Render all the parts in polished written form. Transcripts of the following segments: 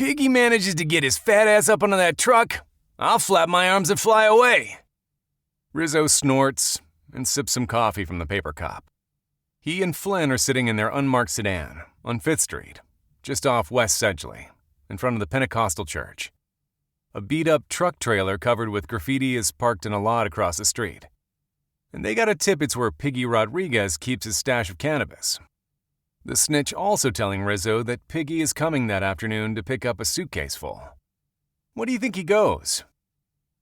Piggy manages to get his fat ass up onto that truck, I'll flap my arms and fly away. Rizzo snorts and sips some coffee from the paper cup. He and Flynn are sitting in their unmarked sedan on 5th Street, just off West Sedgley, in front of the Pentecostal church. A beat-up truck trailer covered with graffiti is parked in a lot across the street. And they got a tip it's where Piggy Rodriguez keeps his stash of cannabis. The snitch also telling Rizzo that Piggy is coming that afternoon to pick up a suitcase full. "What do you think he goes?"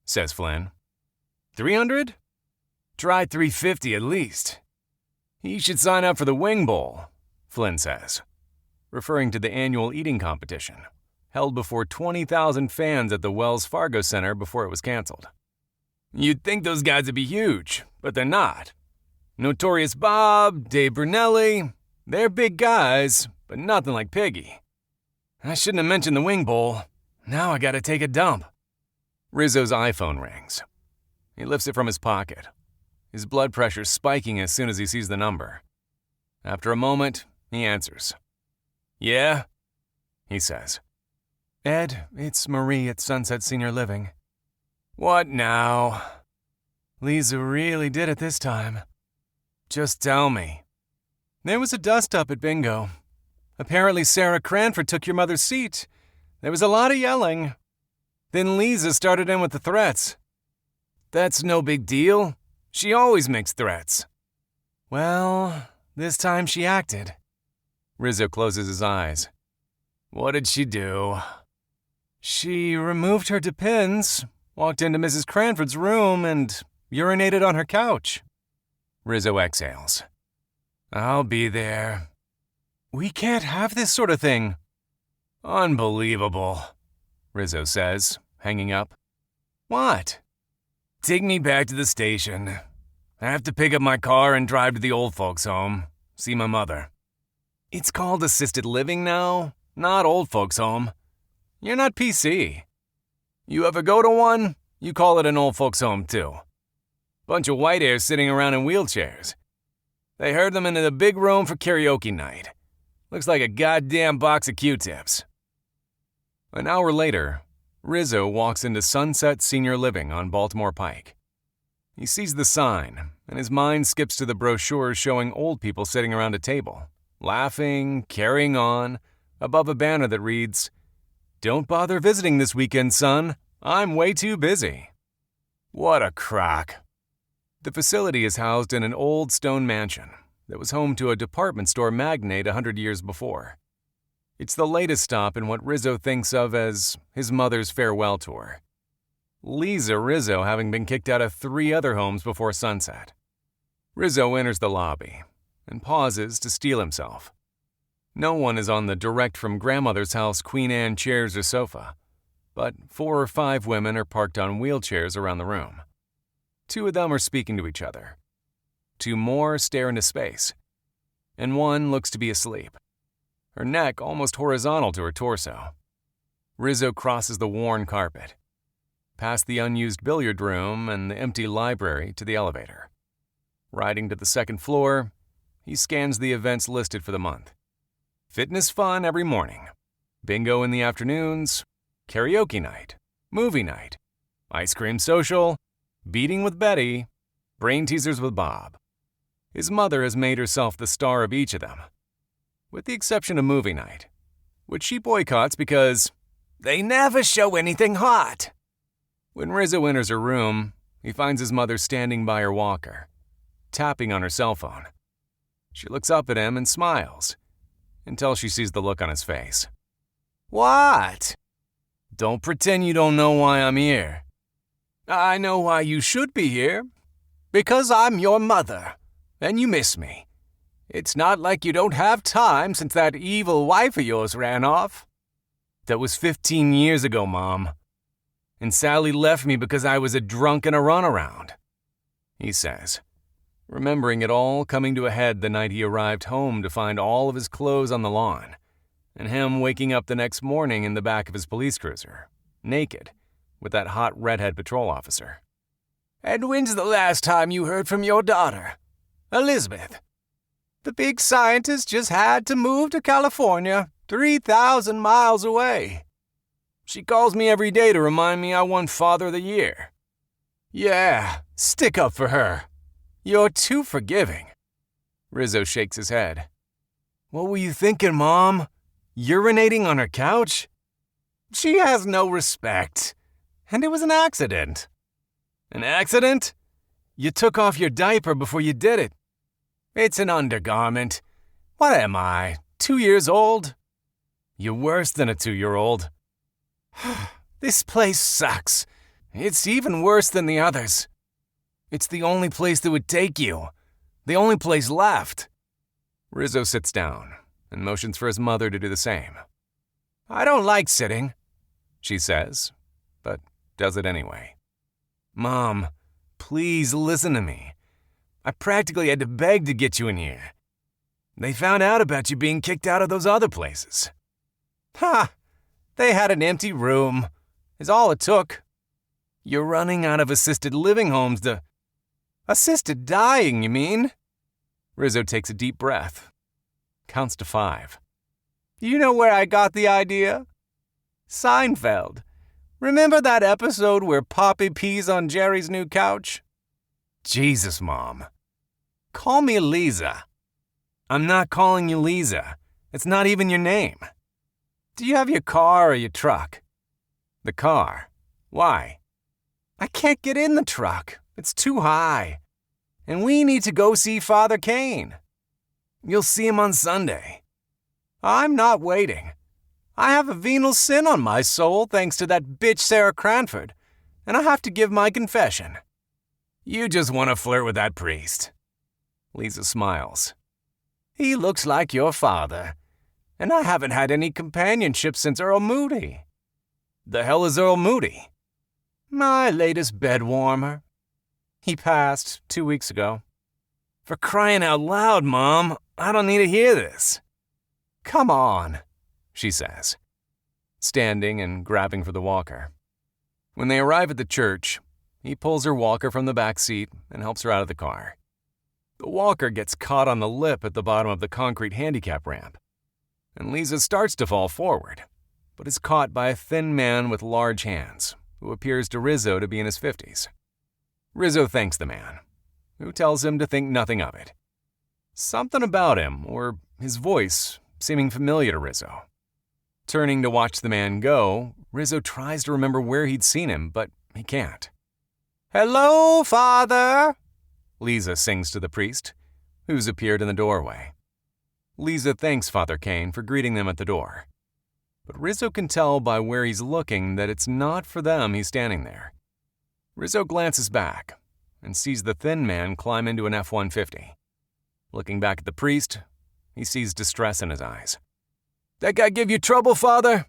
says Flynn. "300? Try 350 at least. He should sign up for the Wing Bowl," Flynn says, referring to the annual eating competition, held before 20,000 fans at the Wells Fargo Center before it was canceled. "You'd think those guys would be huge, but they're not. Notorious Bob, Dave Brunelli, they're big guys, but nothing like Piggy. I shouldn't have mentioned the Wing Bowl. Now I gotta take a dump." Rizzo's iPhone rings. He lifts it from his pocket, his blood pressure spiking as soon as he sees the number. After a moment, he answers. "Yeah?" he says. "Ed, it's Marie at Sunset Senior Living." "What now?" "Lisa really did it this time." "Just tell me." "There was a dust-up at bingo. Apparently Sarah Cranford took your mother's seat. There was a lot of yelling. Then Lisa started in with the threats." "That's no big deal. She always makes threats." "Well, this time she acted." Rizzo closes his eyes. "What did she do?" "She removed her depends, walked into Mrs. Cranford's room, and urinated on her couch." Rizzo exhales. "I'll be there." "We can't have this sort of thing." "Unbelievable," Rizzo says, hanging up. "What?" "Take me back to the station. I have to pick up my car and drive to the old folks' home, see my mother." "It's called assisted living now, not old folks' home. You're not PC. You ever go to one, you call it an old folks' home too. Bunch of white hairs sitting around in wheelchairs. They herd them into the big room for karaoke night. Looks like a goddamn box of Q-tips." An hour later, Rizzo walks into Sunset Senior Living on Baltimore Pike. He sees the sign, and his mind skips to the brochures showing old people sitting around a table, laughing, carrying on, above a banner that reads, "Don't bother visiting this weekend, son. I'm way too busy." What a crock. The facility is housed in an old stone mansion that was home to a department store magnate 100 years before. It's the latest stop in what Rizzo thinks of as his mother's farewell tour. Lisa Rizzo having been kicked out of 3 other homes before sunset. Rizzo enters the lobby and pauses to steel himself. No one is on the direct-from-grandmother's house Queen Anne chairs or sofa, but 4 or 5 women are parked on wheelchairs around the room. 2 of them are speaking to each other. 2 more stare into space, and 1 looks to be asleep, her neck almost horizontal to her torso. Rizzo crosses the worn carpet, past the unused billiard room and the empty library to the elevator. Riding to the 2nd floor, he scans the events listed for the month. Fitness fun every morning, bingo in the afternoons, karaoke night, movie night, ice cream social, beating with Betty, brain teasers with Bob. His mother has made herself the star of each of them, with the exception of movie night, which she boycotts because they never show anything hot. When Rizzo enters her room, he finds his mother standing by her walker, tapping on her cell phone. She looks up at him and smiles, until she sees the look on his face. "What?" "Don't pretend you don't know why I'm here." "I know why you should be here. Because I'm your mother, and you miss me. It's not like you don't have time since that evil wife of yours ran off." "That was 15 years ago, Mom. And Sally left me because I was a drunk and a runaround," he says, remembering it all coming to a head the night he arrived home to find all of his clothes on the lawn, and him waking up the next morning in the back of his police cruiser, naked, with that hot redhead patrol officer. "And when's the last time you heard from your daughter, Elizabeth? The big scientist just had to move to California, 3,000 miles away. She calls me every day to remind me I won Father of the Year. Yeah, stick up for her. You're too forgiving. Rizzo shakes his head. What were you thinking, Mom? Urinating on her couch? She has no respect. And it was an accident. An accident? You took off your diaper before you did it. It's an undergarment. What am I, 2 years old? You're worse than a 2-year-old. This place sucks. It's even worse than the others. It's the only place that would take you. The only place left. Rizzo sits down and motions for his mother to do the same. I don't like sitting, she says, but does it anyway. Mom, please listen to me. I practically had to beg to get you in here. They found out about you being kicked out of those other places. Ha! They had an empty room, is all it took. You're running out of assisted living homes to... Assisted dying, you mean? Rizzo takes a deep breath. Counts to 5. You know where I got the idea? Seinfeld. Remember that episode where Poppy pees on Jerry's new couch? Jesus, Mom. Call me Lisa. I'm not calling you Lisa. It's not even your name. Do you have your car or your truck? The car. Why? I can't get in the truck. It's too high. And we need to go see Father Kane. You'll see him on Sunday. I'm not waiting. I have a venal sin on my soul thanks to that bitch Sarah Cranford, and I have to give my confession. You just want to flirt with that priest. Lisa smiles. He looks like your father, and I haven't had any companionship since Earl Moody. The hell is Earl Moody? My latest bed warmer. He passed 2 weeks ago. For crying out loud, Mom, I don't need to hear this. Come on, she says, standing and grabbing for the walker. When they arrive at the church, he pulls her walker from the back seat and helps her out of the car. The walker gets caught on the lip at the bottom of the concrete handicap ramp, and Lisa starts to fall forward, but is caught by a thin man with large hands, who appears to Rizzo to be in his 50s. Rizzo thanks the man, who tells him to think nothing of it. Something about him, or his voice, seeming familiar to Rizzo. Turning to watch the man go, Rizzo tries to remember where he'd seen him, but he can't. Hello, Father, Lisa sings to the priest, who's appeared in the doorway. Lisa thanks Father Kane for greeting them at the door. But Rizzo can tell by where he's looking that it's not for them he's standing there. Rizzo glances back and sees the thin man climb into an F-150. Looking back at the priest, he sees distress in his eyes. That guy give you trouble, Father?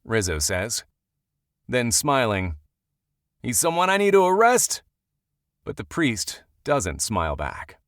Rizzo says. Then smiling, he's someone I need to arrest? But the priest doesn't smile back.